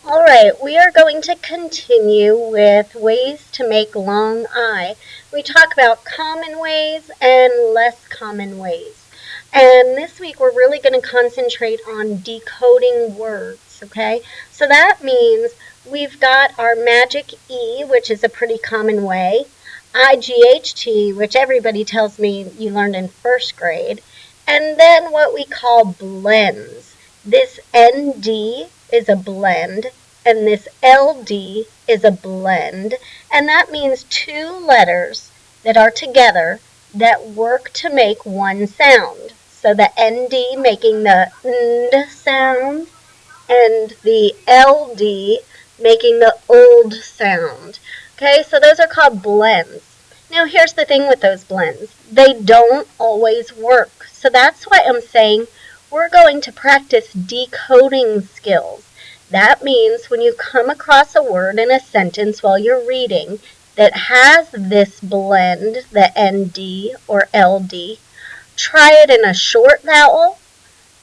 All right, we are going to continue with ways to make long I. We talk about common ways and less common ways. And this week we're really going to concentrate on decoding words, okay? So that means we've got our magic E, which is a pretty common way, ight, which everybody tells me you learned in first grade, and then what we call blends. This ND is a blend, and this LD is a blend, and that means two letters that are together that work to make one sound. So the ND making the ND sound, and the LD making the old sound. Okay, so those are called blends. Now here's the thing with those blends. They don't always work. So that's why I'm saying we're going to practice decoding skills. That means when you come across a word in a sentence while you're reading that has this blend, the ND or LD, try it in a short vowel,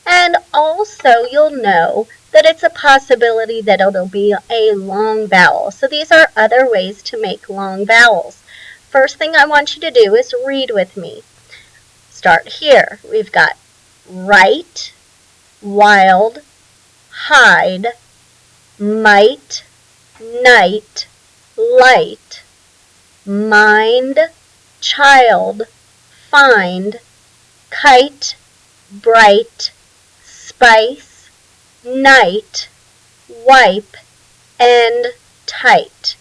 and also you'll know that it's a possibility that it'll be a long vowel. So these are other ways to make long vowels. First thing I want you to do is read with me. Start here. We've got right, wild, hide, might, night, light, mind, child, find, kite, bright, spice, night, wipe, and tight.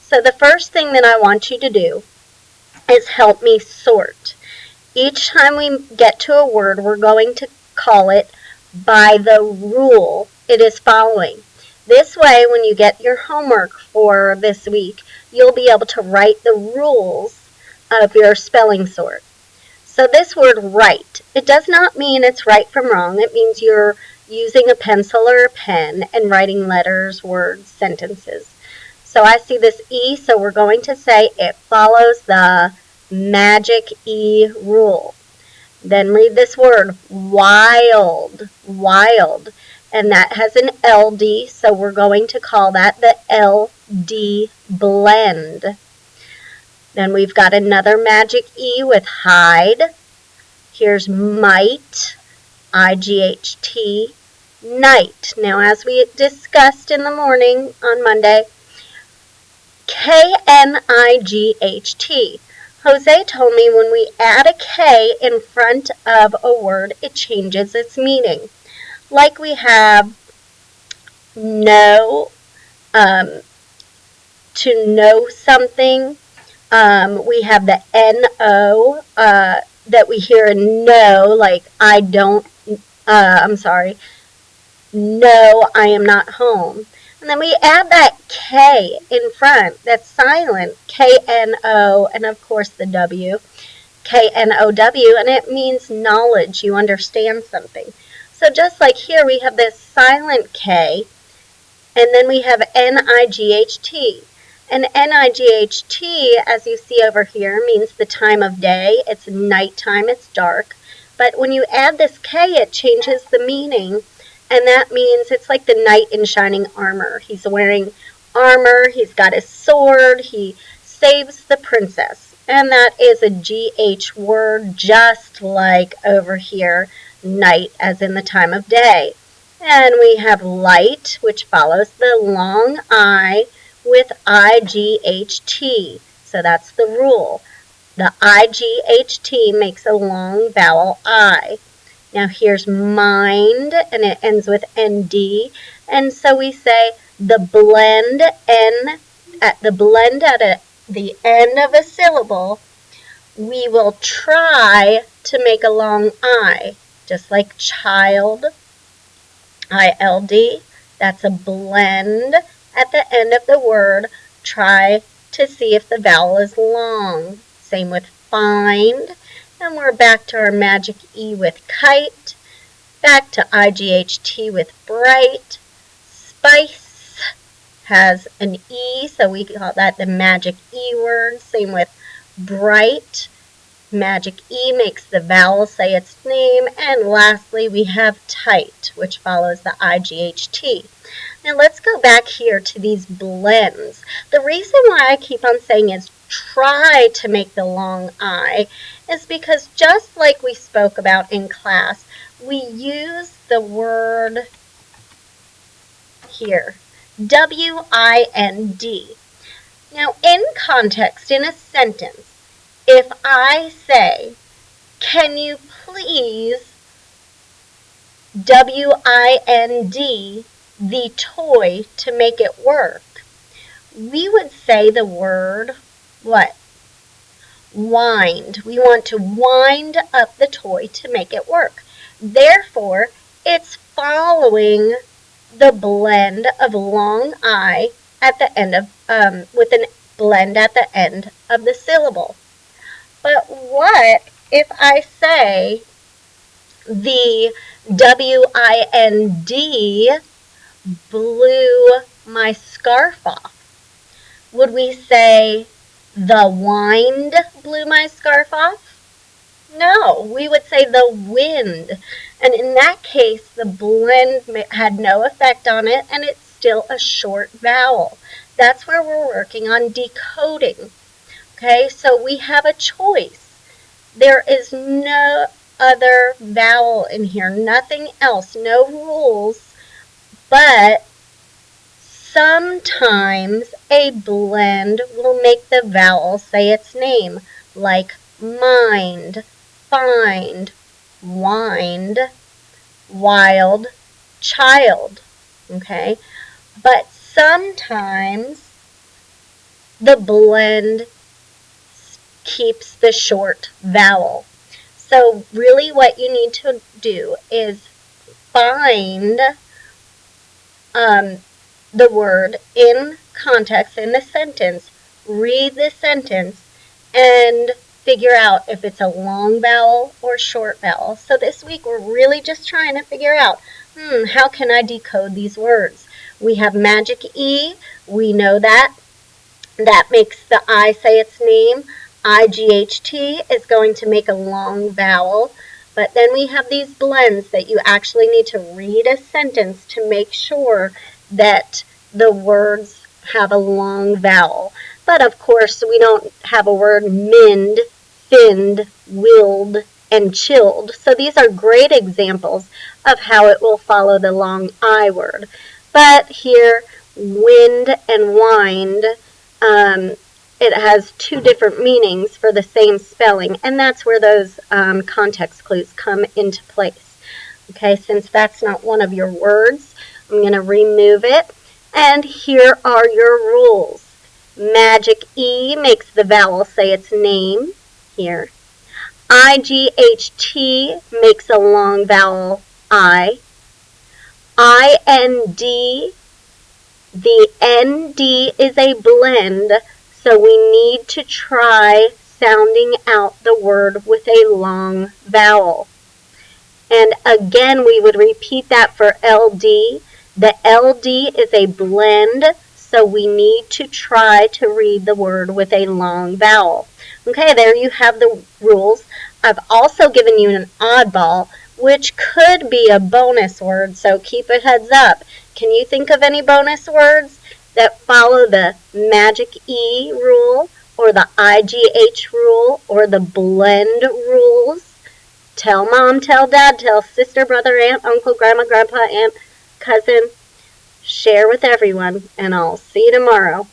So the first thing that I want you to do is help me sort. Each time we get to a word, we're going to call it by the rule it is following. This way, when you get your homework for this week, you'll be able to write the rules of your spelling sort. So this word right, it does not mean it's right from wrong. It means you're using a pencil or a pen and writing letters, words, sentences. So I see this E, so we're going to say it follows the magic E rule. Then read this word, wild, wild. And that has an LD, so we're going to call that the LD blend. Then we've got another magic E with hide. Here's might, IGHT, night. Now, as we discussed in the morning on Monday, KNIGHT. Jose told me when we add a K in front of a word, it changes its meaning. Like we have know, to know something. We have the NO that we hear in no, like I don't, no, I am not home. And then we add that K in front, that's silent, KNO, and of course the W, KNOW, and it means knowledge, you understand something. So just like here, we have this silent K, and then we have NIGHT. And NIGHT, as you see over here, means the time of day. It's nighttime, it's dark. But when you add this K, it changes the meaning. And that means it's like the knight in shining armor. He's wearing armor, he's got his sword, he saves the princess. And that is a GH word, just like over here, night as in the time of day. And we have light, which follows the long I with IGHT. So that's the rule. The IGHT makes a long vowel I. Now here's mind, and it ends with ND. And so we say the blend at the end of a syllable, we will try to make a long I, just like child, ILD. That's a blend at the end of the word. Try to see if the vowel is long. Same with find. And we're back to our magic E with kite. Back to IGHT with bright. Spice has an E, so we call that the magic E word. Same with bright. Magic E makes the vowel say its name. And lastly, we have tight, which follows the IGHT. Now let's go back here to these blends. The reason why I keep on saying is try to make the long I is because just like we spoke about in class, we use the word here, wind. Now in context, in a sentence, if I say, can you please wind the toy to make it work, we would say the word what? Wind. We want to wind up the toy to make it work. Therefore, it's following the blend of long I at the end of, with a blend at the end of the syllable. But what if I say the wind blew my scarf off? Would we say the wind blew my scarf off? No, we would say the wind. And in that case, the blend had no effect on it, and it's still a short vowel. That's where we're working on decoding. Okay, so we have a choice. There is no other vowel in here, nothing else, no rules, but sometimes a blend will make the vowel say its name, like mind, find, wind, wild, child. Okay? But sometimes the blend keeps the short vowel. So really what you need to do is find the word in context in the sentence, read the sentence, and figure out if it's a long vowel or short vowel. So this week we're really just trying to figure out, how can I decode these words? We have magic E, we know that. That makes the I say its name. IGHT is going to make a long vowel. But then we have these blends that you actually need to read a sentence to make sure that the words have a long vowel. But of course, we don't have a word mind, finned, willed, and chilled. So these are great examples of how it will follow the long I word. But here, wind and wind, it has two different meanings for the same spelling, and that's where those context clues come into place. Okay, since that's not one of your words, I'm going to remove it. And here are your rules. Magic E makes the vowel say its name here. IGHT makes a long vowel I. IND, the ND is a blend, so we need to try sounding out the word with a long vowel. And again, we would repeat that for LD. The LD is a blend, so we need to try to read the word with a long vowel. Okay, there you have the rules. I've also given you an oddball, which could be a bonus word, so keep a heads up. Can you think of any bonus words that follow the magic E rule, or the IGH rule, or the blend rules? Tell mom, tell dad, tell sister, brother, aunt, uncle, grandma, grandpa, aunt, cousin. Share with everyone, and I'll see you tomorrow.